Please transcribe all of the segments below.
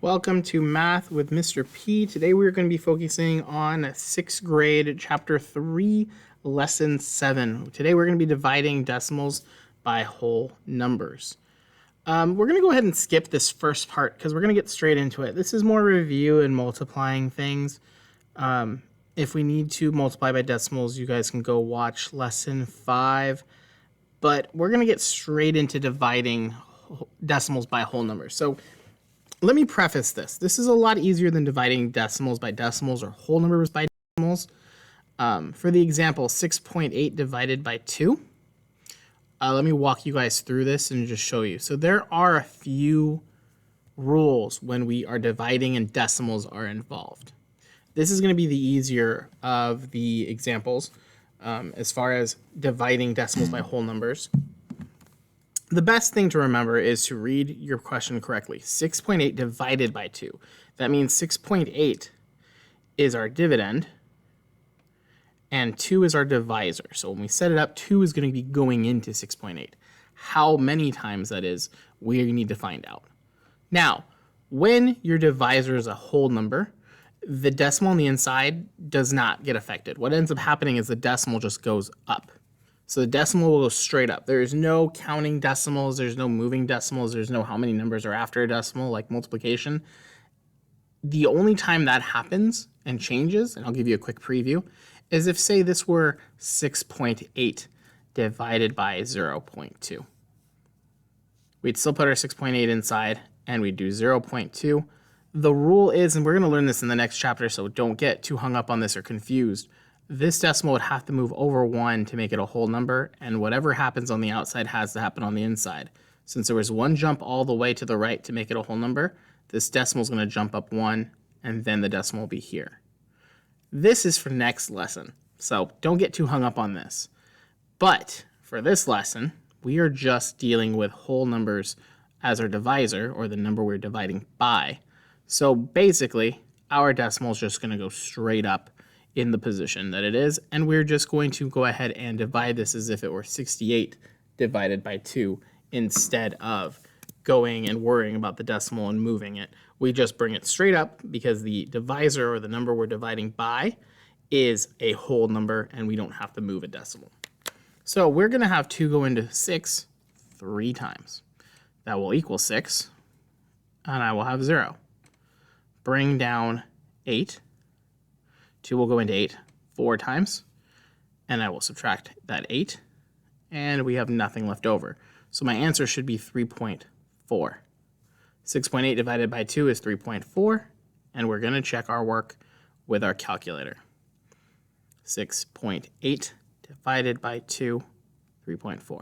Welcome to Math with Mr. P. Today we're going to be focusing on 6th grade, Chapter 3, Lesson 7. Today we're going to be dividing decimals by whole numbers. We're going to go ahead and skip this first part because we're going to get straight into it. This is more review and multiplying things. If we need to multiply by decimals, you guys can go watch Lesson 5. But we're going to get straight into dividing decimals by whole numbers. So let me preface this. This is a lot easier than dividing decimals by decimals or whole numbers by decimals. For the example, 6.8 divided by 2. Let me walk you guys through this and just show you. So there are a few rules when we are dividing and decimals are involved. This is going to be the easier of the examples as far as dividing decimals by whole numbers. The best thing to remember is to read your question correctly. 6.8 divided by 2. That means 6.8 is our dividend, and 2 is our divisor. So when we set it up, 2 is going to be going into 6.8. How many times that is, we need to find out. Now, when your divisor is a whole number, the decimal on the inside does not get affected. What ends up happening is the decimal just goes up. So the decimal will go straight up. There is no counting decimals. There's no moving decimals. There's no how many numbers are after a decimal, like multiplication. The only time that happens and changes, and I'll give you a quick preview, is if, say, this were 6.8 divided by 0.2. We'd still put our 6.8 inside, and we'd do 0.2. The rule is, and we're going to learn this in the next chapter, so don't get too hung up on this or confused, this decimal would have to move over 1 to make it a whole number, and whatever happens on the outside has to happen on the inside. Since there was one jump all the way to the right to make it a whole number, this decimal is going to jump up 1, and then the decimal will be here. This is for next lesson, so don't get too hung up on this. But for this lesson, we are just dealing with whole numbers as our divisor, or the number we're dividing by. So basically, our decimal is just going to go straight up in the position that it is, and we're just going to go ahead and divide this as if it were 68 divided by 2 instead of going and worrying about the decimal and moving it. We just bring it straight up because the divisor, or the number we're dividing by, is a whole number and we don't have to move a decimal. So we're going to have 2 go into 6 3 times. That will equal 6, and I will have 0. Bring down 8. 2 will go into 8 4 times, and I will subtract that 8, and we have nothing left over. So my answer should be 3.4. 6.8 divided by 2 is 3.4, and we're going to check our work with our calculator. 6.8 divided by 2, 3.4.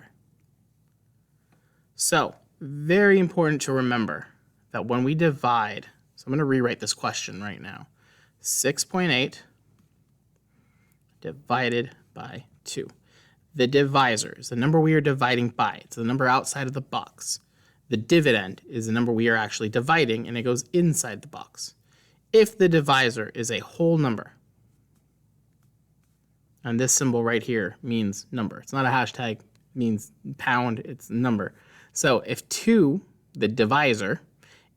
So, very important to remember that when we divide, so I'm going to rewrite this question right now. 6.8 divided by 2. The divisor is the number we are dividing by. It's the number outside of the box. The dividend is the number we are actually dividing, and it goes inside the box. If the divisor is a whole number, and this symbol right here means number. It's not a hashtag, it means pound, it's number. So if 2, the divisor,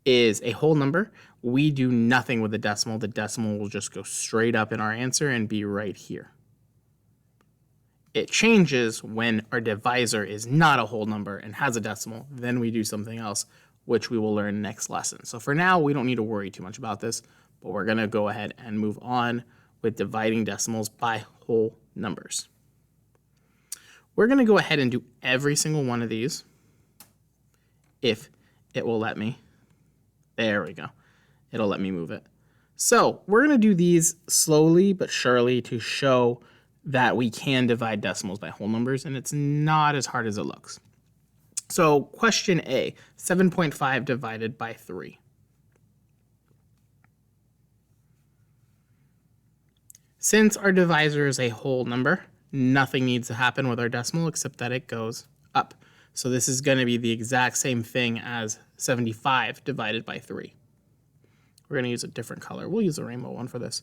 is a whole number, we do nothing with the decimal. The decimal will just go straight up in our answer and be right here. It changes when our divisor is not a whole number and has a decimal. Then we do something else, which we will learn next lesson. So for now, we don't need to worry too much about this, but we're going to go ahead and move on with dividing decimals by whole numbers. We're going to go ahead and do every single one of these, if it will let me. There we go. It'll let me move it. So we're going to do these slowly but surely to show that we can divide decimals by whole numbers, and it's not as hard as it looks. So question A, 7.5 divided by 3. Since our divisor is a whole number, nothing needs to happen with our decimal except that it goes up. So this is going to be the exact same thing as 75 divided by 3. We're going to use a different color. We'll use a rainbow one for this.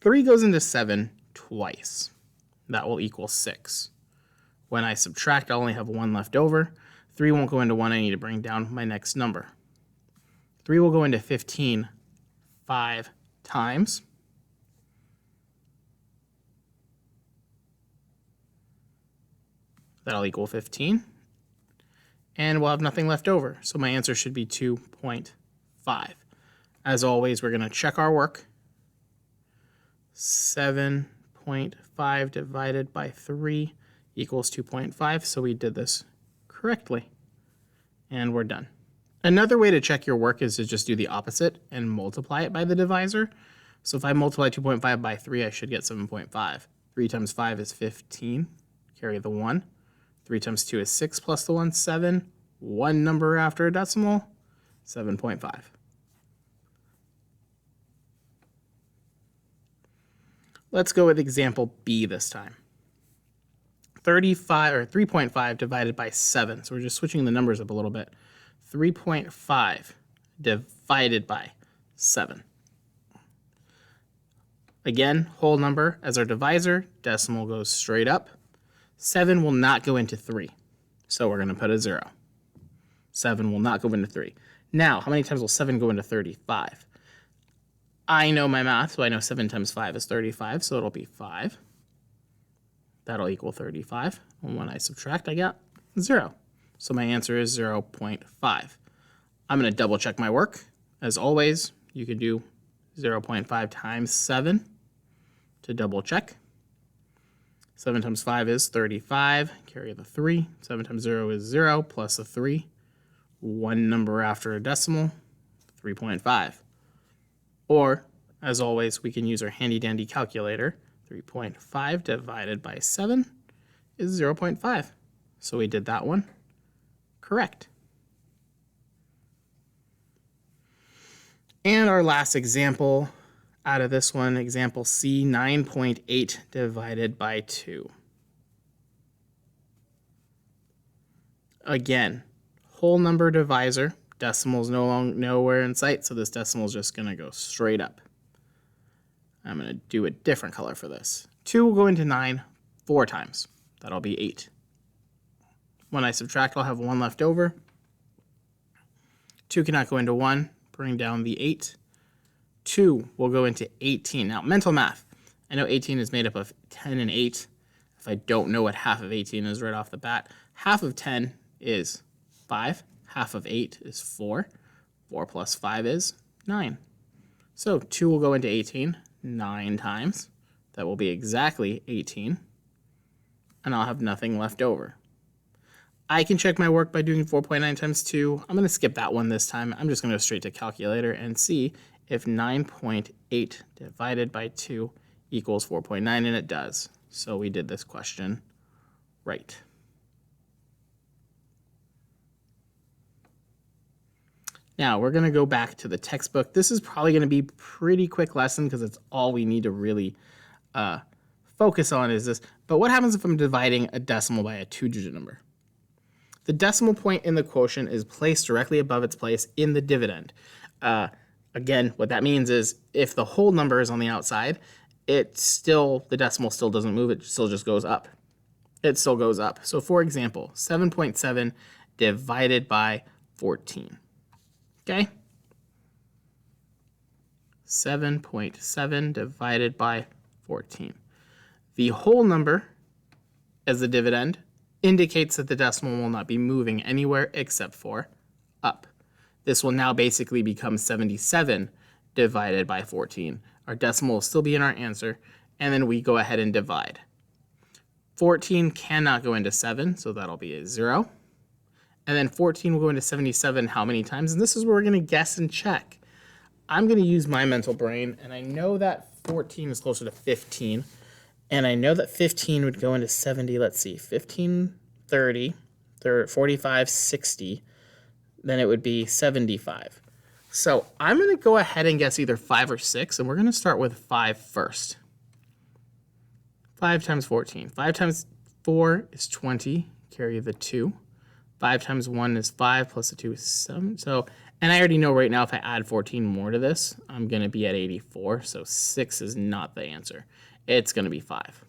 3 goes into 7 twice. That will equal 6. When I subtract, I only have 1 left over. 3 won't go into 1. I need to bring down my next number. 3 will go into 15 5 times. That'll equal 15. And we'll have nothing left over. So my answer should be 2.5. As always, we're going to check our work. 7.5 divided by 3 equals 2.5. So we did this correctly. And we're done. Another way to check your work is to just do the opposite and multiply it by the divisor. So if I multiply 2.5 by 3, I should get 7.5. 3 times 5 is 15. Carry the 1. 3 times 2 is 6 plus the 1, 7. One number after a decimal, 7.5. Let's go with example B this time. 3.5 divided by 7. So we're just switching the numbers up a little bit. 3.5 divided by 7. Again, whole number as our divisor. Decimal goes straight up. 7 will not go into 3. So we're going to put a 0. 7 will not go into 3. Now, how many times will 7 go into 35? I know my math, so I know 7 times 5 is 35, so it'll be 5. That'll equal 35. And when I subtract, I get 0. So my answer is 0.5. I'm going to double check my work. As always, you can do 0.5 times 7 to double check. 7 times 5 is 35. Carry the 3. 7 times 0 is 0 plus a 3. One number after a decimal, 3.5. Or, as always, we can use our handy-dandy calculator. 3.5 divided by 7 is 0.5. So we did that one correct. And our last example out of this one, example C, 9.8 divided by 2. Again, whole number divisor. Decimal's nowhere in sight, so this decimal is just going to go straight up. I'm going to do a different color for this. 2 will go into 9 4 times. That'll be 8. When I subtract, I'll have 1 left over. 2 cannot go into 1. Bring down the 8. 2 will go into 18. Now, mental math. I know 18 is made up of 10 and 8. If I don't know what half of 18 is right off the bat, half of 10 is 5. Half of 8 is 4. 4 plus 5 is 9. So 2 will go into 18 9 times. That will be exactly 18. And I'll have nothing left over. I can check my work by doing 4.9 times 2. I'm going to skip that one this time. I'm just going to go straight to calculator and see if 9.8 divided by 2 equals 4.9, and it does. So we did this question right. Now we're going to go back to the textbook. This is probably going to be a pretty quick lesson because it's all we need to really focus on is this. But what happens if I'm dividing a decimal by a 2-digit number? The decimal point in the quotient is placed directly above its place in the dividend. Again, what that means is if the whole number is on the outside, the decimal still doesn't move. It still just goes up. It still goes up. So for example, 7.7 divided by 14. Okay? 7.7 divided by 14. The whole number as the dividend indicates that the decimal will not be moving anywhere except for up. This will now basically become 77 divided by 14. Our decimal will still be in our answer, and then we go ahead and divide. 14 cannot go into 7, so that'll be a 0. And then 14 will go into 77 how many times? And this is where we're going to guess and check. I'm going to use my mental brain, and I know that 14 is closer to 15. And I know that 15 would go into 70. Let's see, 15, 30, 45, 60. Then it would be 75. So I'm going to go ahead and guess either 5 or 6, and we're going to start with 5 first. 5 times 14. 5 times 4 is 20. Carry the 2. 5 times 1 is 5, plus a 2 is 7. So, and I already know right now if I add 14 more to this, I'm going to be at 84. So 6 is not the answer. It's going to be 5.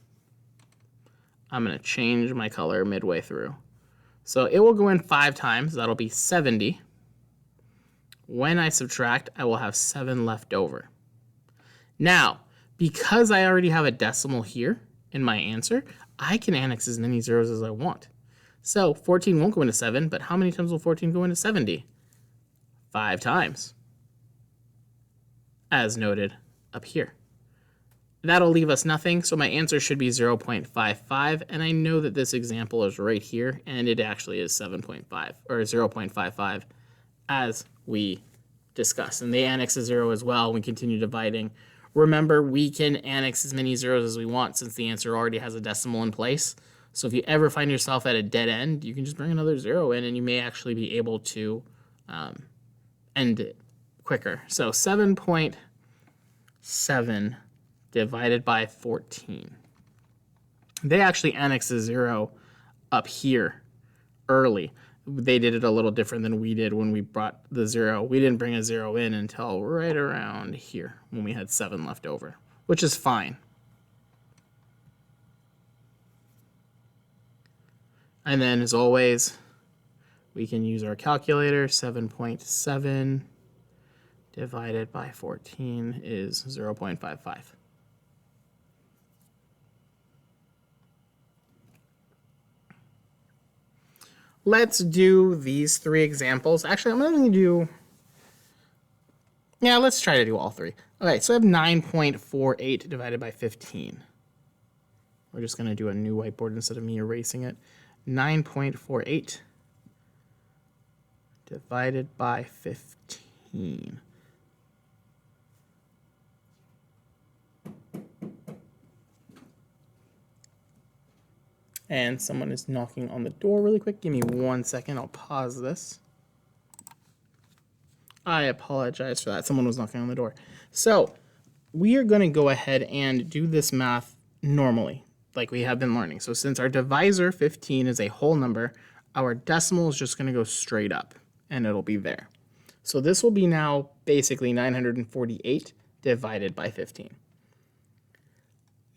I'm going to change my color midway through. So it will go in 5 times. That'll be 70. When I subtract, I will have 7 left over. Now, because I already have a decimal here in my answer, I can annex as many zeros as I want. So 14 won't go into 7, but how many times will 14 go into 70? 5 times, as noted up here. That'll leave us nothing, so my answer should be 0.55, and I know that this example is right here, and it actually is 7.5, or 0.55, as we discussed. And they annex a 0 as well. We continue dividing. Remember, we can annex as many zeros as we want since the answer already has a decimal in place. So if you ever find yourself at a dead end, you can just bring another 0 in, and you may actually be able to end it quicker. So 7.7 divided by 14. They actually annexed a 0 up here early. They did it a little different than we did when we brought the 0. We didn't bring a 0 in until right around here when we had 7 left over, which is fine. And then, as always, we can use our calculator. 7.7 divided by 14 is 0.55. Let's do these 3 examples. Actually, I'm going to do... Yeah, let's try to do all 3. Okay, so I have 9.48 divided by 15. We're just going to do a new whiteboard instead of me erasing it. 9.48 divided by 15. And someone is knocking on the door really quick. Give me 1 second. I'll pause this. I apologize for that. Someone was knocking on the door. So we are going to go ahead and do this math normally, like we have been learning. So since our divisor 15 is a whole number, our decimal is just going to go straight up, and it'll be there. So this will be now basically 948 divided by 15.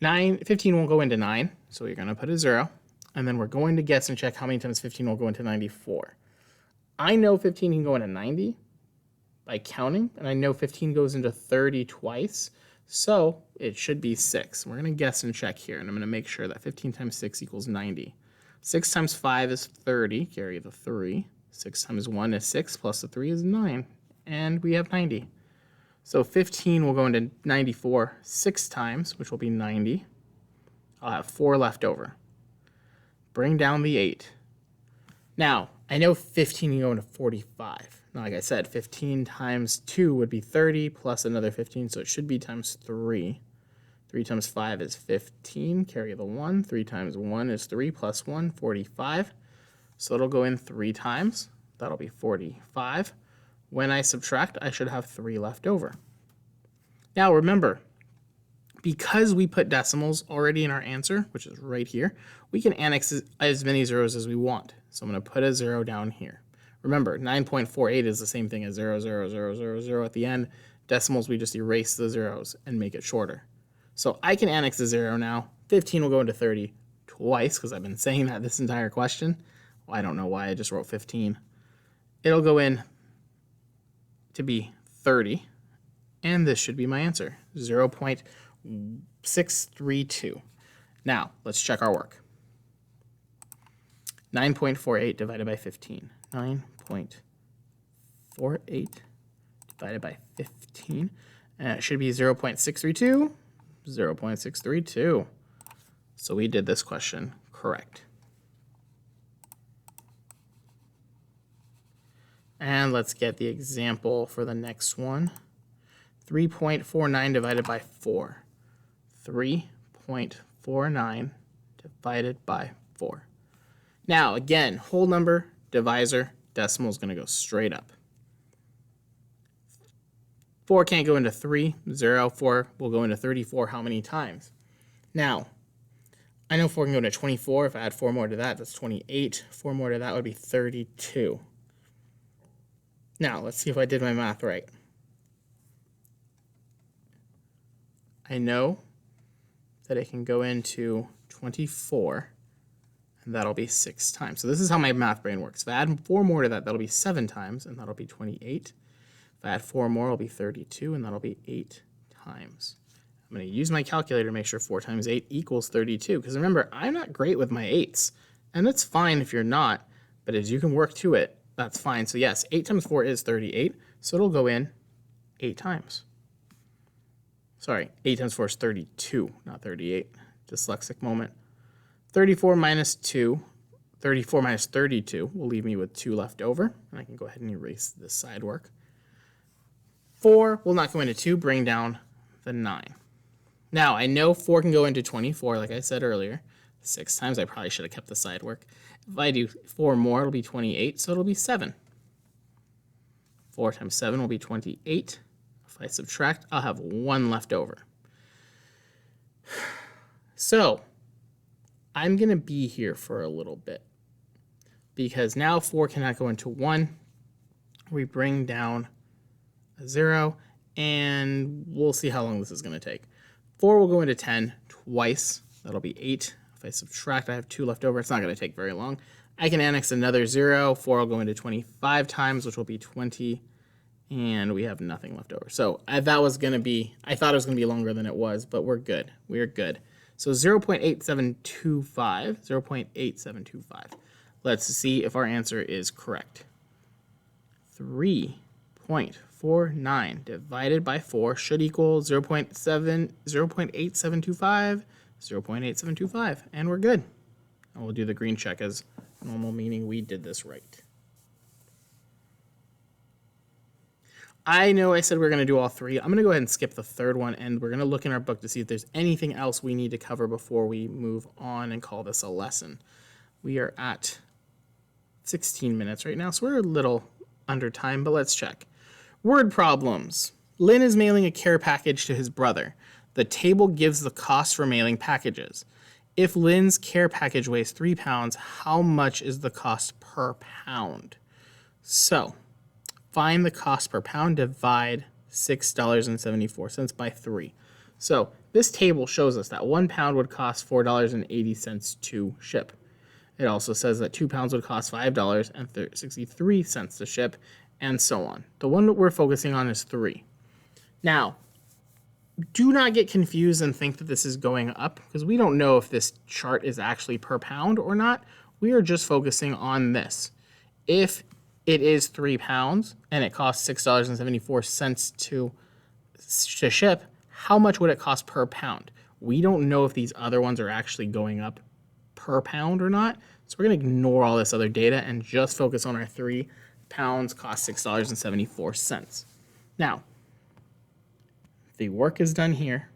15 won't go into 9, so you're going to put a 0. And then we're going to guess and check how many times 15 will go into 94. I know 15 can go into 90 by counting, and I know 15 goes into 30 twice, so it should be 6. We're going to guess and check here, and I'm going to make sure that 15 times 6 equals 90. 6 times 5 is 30, carry the 3. 6 times 1 is 6, plus the 3 is 9, and we have 90. So 15 will go into 94 6 times, which will be 90. I'll have 4 left over. Bring down the 8. Now, I know 15 can go into 45. Now, like I said, 15 times 2 would be 30 plus another 15, so it should be times 3. 3 times 5 is 15, carry the 1. 3 times 1 is 3 plus 1, 45. So it'll go in 3 times. That'll be 45. When I subtract, I should have 3 left over. Now, remember, because we put decimals already in our answer, which is right here, we can annex as many zeros as we want. So I'm going to put a 0 down here. Remember, 9.48 is the same thing as 0, 0, 0, 0, 0 at the end. Decimals, we just erase the zeros and make it shorter. So I can annex a 0 now. 15 will go into 30 twice, because I've been saying that this entire question. Well, I don't know why I just wrote 15. It'll go in to be 30. And this should be my answer, 0.632. Now, let's check our work. 9.48 divided by 15. 9.48 divided by 15. And it should be 0.632. 0.632. So we did this question correct. And let's get the example for the next one. 3.49 divided by 4. 3.49 divided by 4. Now, again, whole number, divisor, decimal is going to go straight up. 4 can't go into 3. 0, 4 will go into 34 how many times? Now, I know 4 can go into 24. If I add 4 more to that, that's 28. 4 more to that would be 32. Now, let's see if I did my math right. I know that it can go into 24, and that'll be 6 times. So this is how my math brain works. If I add 4 more to that, that'll be 7 times, and that'll be 28. If I add 4 more, it'll be 32, and that'll be 8 times. I'm going to use my calculator to make sure 4 times 8 equals 32, because remember, I'm not great with my 8s, and that's fine if you're not, but as you can work to it, that's fine. So yes, 8 times 4 is 38, so it'll go in 8 times. Sorry, 8 times 4 is 32, not 38. Dyslexic moment. 34 minus 2, 34 minus 32 will leave me with 2 left over, and I can go ahead and erase this side work. 4 will not go into 2, bring down the 9. Now, I know 4 can go into 24, like I said earlier. 6 times, I probably should have kept the side work. If I do 4 more, it'll be 28, so it'll be 7. 4 times 7 will be 28. If I subtract, I'll have 1 left over. So, I'm going to be here for a little bit, because now 4 cannot go into 1. We bring down a 0, and we'll see how long this is going to take. 4 will go into 10 twice. That'll be 8. If I subtract, I have 2 left over. It's not going to take very long. I can annex another 0. 4 will go into 25 times, which will be 20, and we have nothing left over. So that was going to be, I thought it was going to be longer than it was, but we're good. We're good. So 0.8725, 0.8725. Let's see if our answer is correct. 3.49 divided by 4 should equal 0.8725, 0.8725, and we're good. And we'll do the green check as normal, meaning we did this right. I know I said we're going to do all 3. I'm going to go ahead and skip the 3rd one, and we're going to look in our book to see if there's anything else we need to cover before we move on and call this a lesson. We are at 16 minutes right now, so we're a little under time, but let's check. Word problems. Lynn is mailing a care package to his brother. The table gives the cost for mailing packages. If Lynn's care package weighs 3 pounds, how much is the cost per pound? So, find the cost per pound, divide $6.74 by 3. So, this table shows us that 1 pound would cost $4.80 to ship. It also says that 2 pounds would cost $5.63 to ship, and so on. The one that we're focusing on is 3. Now, do not get confused and think that this is going up, because we don't know if this chart is actually per pound or not. We are just focusing on this. If it is 3 pounds and it costs $6.74 to ship, how much would it cost per pound? We don't know if these other ones are actually going up per pound or not. So we're going to ignore all this other data and just focus on our 3 pounds cost $6.74. Now, the work is done here,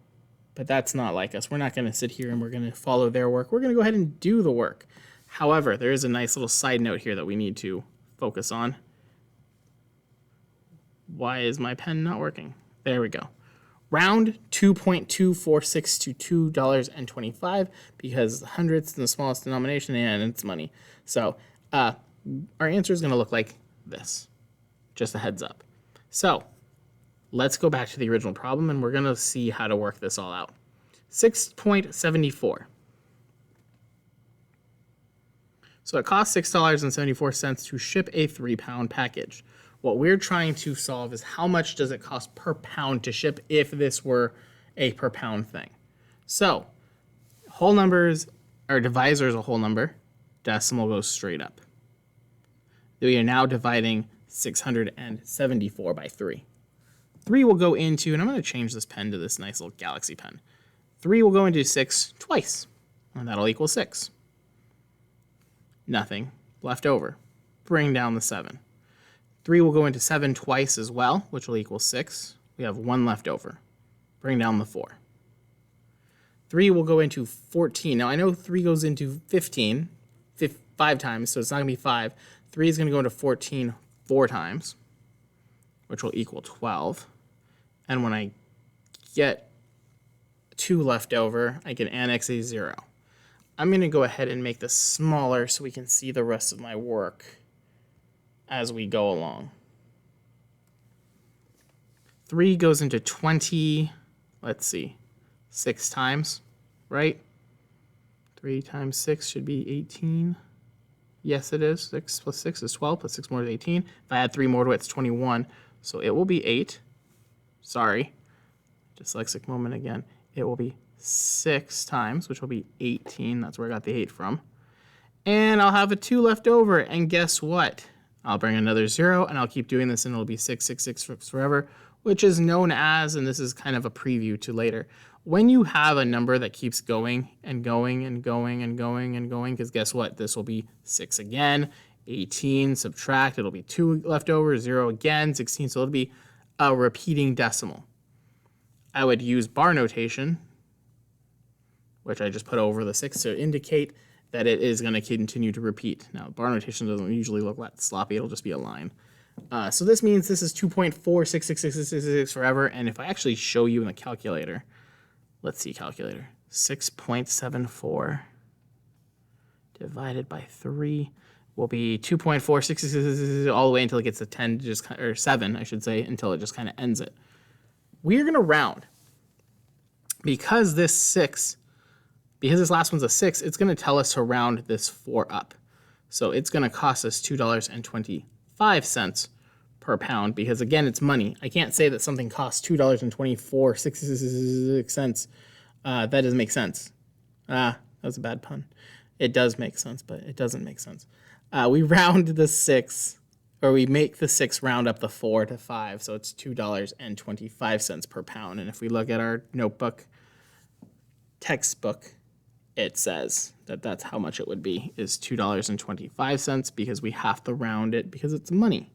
but that's not like us. We're not going to sit here and we're going to follow their work. We're going to go ahead and do the work. However, there is a nice little side note here that we need to focus on. Why is my pen not working? There we go. Round 2.246 to $2.25, because hundredths in the smallest denomination and it's money. So our answer is going to look like this. Just a heads up. So let's go back to the original problem, and we're going to see how to work this all out. 6.74. So it costs $6.74 to ship a 3-pound package. What we're trying to solve is how much does it cost per pound to ship if this were a per pound thing. So whole numbers, or divisor is a whole number, decimal goes straight up. We are now dividing 674 by 3. 3 will go into, and I'm going to change this pen to this nice little Galaxy pen. 3 will go into 6 twice, and that'll equal 6. Nothing left over. Bring down the 7. 3 will go into 7 twice as well, which will equal 6. We have 1 left over. Bring down the 4. 3 will go into 14. Now, I know 3 goes into 15 5 times, so it's not going to be 5. 3 is going to go into 14 4 times, which will equal 12. And when I get 2 left over, I can annex a 0. I'm going to go ahead and make this smaller so we can see the rest of my work as we go along. 3 goes into 20, let's see, 6 times, right? 3 times 6 should be 18. Yes, it is. 6 plus 6 is 12, plus 6 more is 18. If I add 3 more to it, it's 21. So it will be 8. Sorry. Dyslexic moment again. It will be 6 times, which will be 18. That's where I got the 8 from. And I'll have a 2 left over. And guess what? I'll bring another 0, and I'll keep doing this, and it'll be 6, 6, 6 forever, which is known as, and this is kind of a preview to later, when you have a number that keeps going and going and going and going and going, because guess what? This will be 6 again, 18, subtract, it'll be 2 left over, 0 again, 16, so it'll be a repeating decimal. I would use bar notation, which I just put over the 6 to indicate that it is going to continue to repeat. Now, bar notation doesn't usually look that sloppy. It'll just be a line. So this means this is 2.4666666 forever. And if I actually show you in the calculator, let's see calculator, 6.74 divided by 3 will be 2.46666 all the way until it gets to 10, or 7, I should say, until it just kind of ends it. We're going to round. Because this last one's a 6, it's going to tell us to round this 4 up. So it's going to cost us $2.25 per pound because, again, it's money. I can't say that something costs $2.2466. That doesn't make sense. That was a bad pun. It does make sense, but it doesn't make sense. We round the 6, or we make the 6 round up the 4 to 5, so it's $2.25 per pound. And if we look at our notebook, textbook, it says that that's how much it would be, is $2.25, because we have to round it because it's money.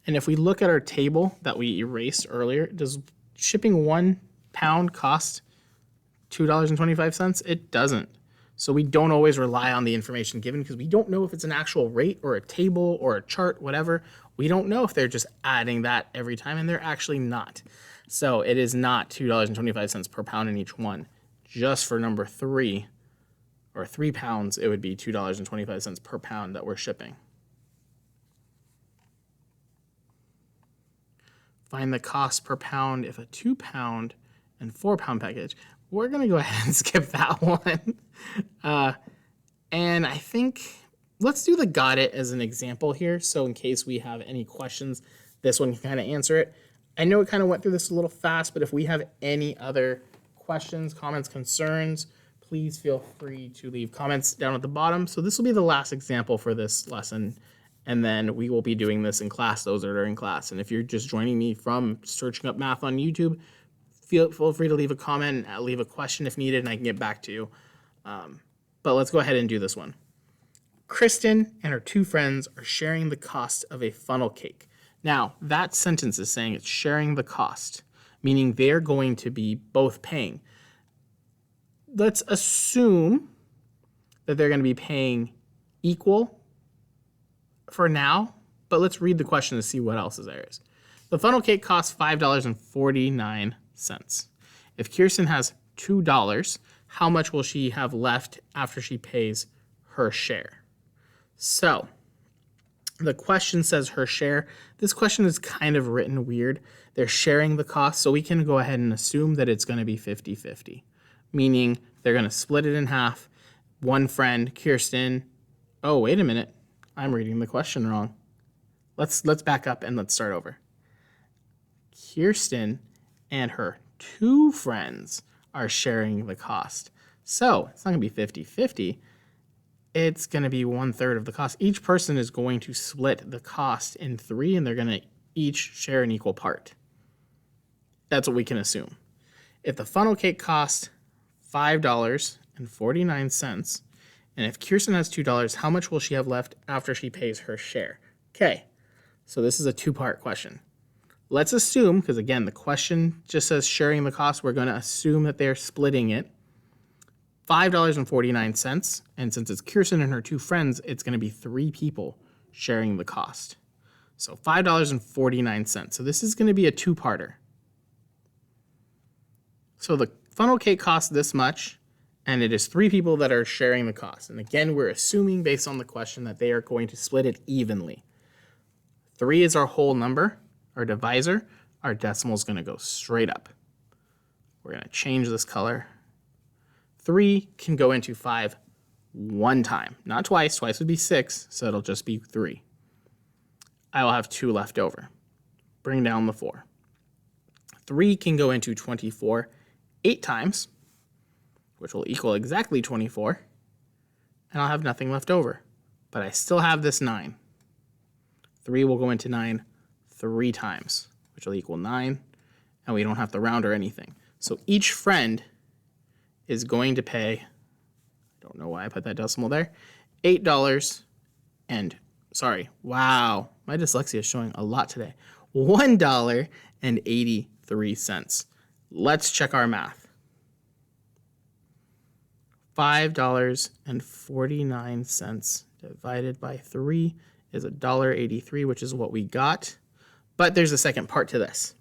And if we look at our table that we erased earlier, does shipping 1 pound cost $2.25? It doesn't. So we don't always rely on the information given because we don't know if it's an actual rate or a table or a chart, whatever. We don't know if they're just adding that every time, and they're actually not. So it is not $2.25 per pound in each one. Just for number 3, or 3 pounds, it would be $2.25 per pound that we're shipping. Find the cost per pound if a 2 pound and 4 pound package. We're going to go ahead and skip that one. And I think let's do the got it as an example here. So in case we have any questions, this one can kind of answer it. I know it kind of went through this a little fast, but if we have any other questions, comments, concerns, please feel free to leave comments down at the bottom. So this will be the last example for this lesson, and then we will be doing this in class, those that are in class. And if you're just joining me from searching up math on YouTube, feel free to leave a comment, leave a question if needed, and I can get back to you. But let's go ahead and do this one. Kristen and her 2 friends are sharing the cost of a funnel cake. Now, that sentence is saying it's sharing the cost, meaning they're going to be both paying. Let's assume that they're going to be paying equal for now, but let's read the question to see what else is there is. The funnel cake costs $5.49. If Kirsten has $2, how much will she have left after she pays her share? So the question says her share. This question is kind of written weird. They're sharing the cost, so we can go ahead and assume that it's going to be 50-50, meaning they're going to split it in half. One friend, Kirsten. Oh, wait a minute. I'm reading the question wrong. Let's back up and let's start over. Kirsten and her 2 friends are sharing the cost. So it's not going to be 50-50. It's going to be 1/3 of the cost. Each person is going to split the cost in 3, and they're going to each share an equal part. That's what we can assume. If the funnel cake costs $5.49, and if Kirsten has $2, how much will she have left after she pays her share? Okay, so this is a 2-part question. Let's assume, because again, the question just says sharing the cost, we're going to assume that they're splitting it. $5.49, and since it's Kirsten and her 2 friends, it's going to be 3 people sharing the cost. So $5.49. So this is going to be a 2-parter. So the funnel cake costs this much, and it is 3 people that are sharing the cost. And again, we're assuming based on the question that they are going to split it evenly. 3 is our whole number, our divisor. Our decimal is going to go straight up. We're going to change this color. 3 can go into 5 1 time, not twice. Twice would be 6, so it'll just be 3. I will have 2 left over. Bring down the 4. 3 can go into 24 8 times, which will equal exactly 24, and I'll have nothing left over. But I still have this 9. 3 will go into 9 3 times, which will equal 9, and we don't have to round or anything. So each friend is going to pay, I don't know why I put that decimal there, $8 and, sorry, wow, my dyslexia is showing a lot today, $1.83. Let's check our math. $5.49 divided by 3 is $1.83, which is what we got. But there's a second part to this.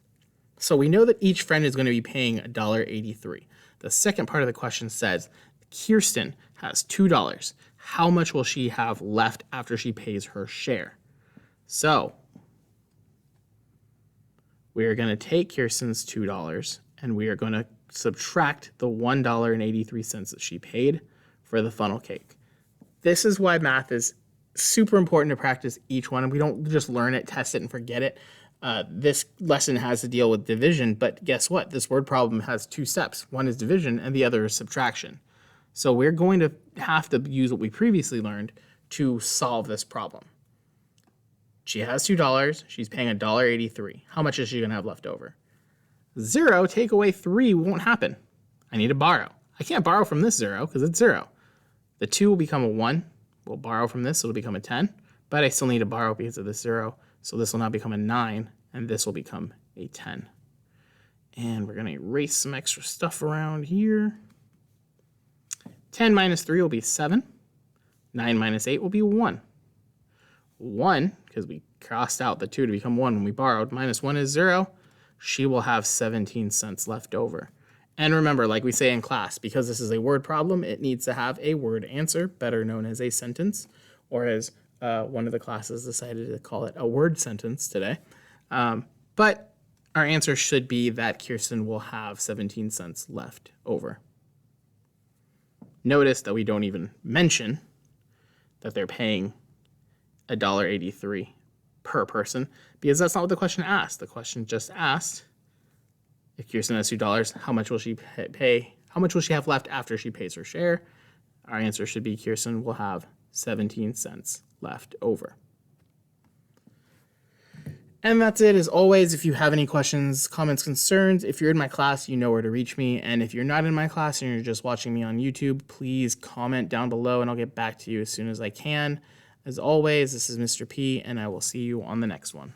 So we know that each friend is going to be paying $1.83. The second part of the question says, Kirsten has $2. How much will she have left after she pays her share? So we are going to take Kirsten's $2 and we are going to subtract the $1.83 that she paid for the funnel cake. This is why math is super important to practice each one. And we don't just learn it, test it, and forget it. This lesson has to deal with division, but guess what? This word problem has 2 steps. One is division and the other is subtraction. So we're going to have to use what we previously learned to solve this problem. She has $2. She's paying $1.83. How much is she going to have left over? 0 take away 3 won't happen. I need to borrow. I can't borrow from this 0 because it's 0. The 2 will become a 1. We'll borrow from this, so it'll become a 10. But I still need to borrow because of this 0. So this will now become a 9, and this will become a 10. And we're going to erase some extra stuff around here. 10 minus 3 will be 7. 9 minus 8 will be 1. 1, because we crossed out the 2 to become 1 when we borrowed, minus 1 is 0. She will have 17 cents left over. And remember, like we say in class, because this is a word problem, it needs to have a word answer, better known as a sentence, or as one of the classes decided to call it a word sentence today. But our answer should be that Kirsten will have 17 cents left over. Notice that we don't even mention that they're paying $1.83 per person, because that's not what the question asked. The question just asked, if Kirsten has $2, how much will she pay? How much will she have left after she pays her share? Our answer should be Kirsten will have 17 cents left over. And that's it. As always, if you have any questions, comments, concerns, if you're in my class, you know where to reach me. And if you're not in my class and you're just watching me on YouTube, please comment down below and I'll get back to you as soon as I can. As always, this is Mr. P, and I will see you on the next one.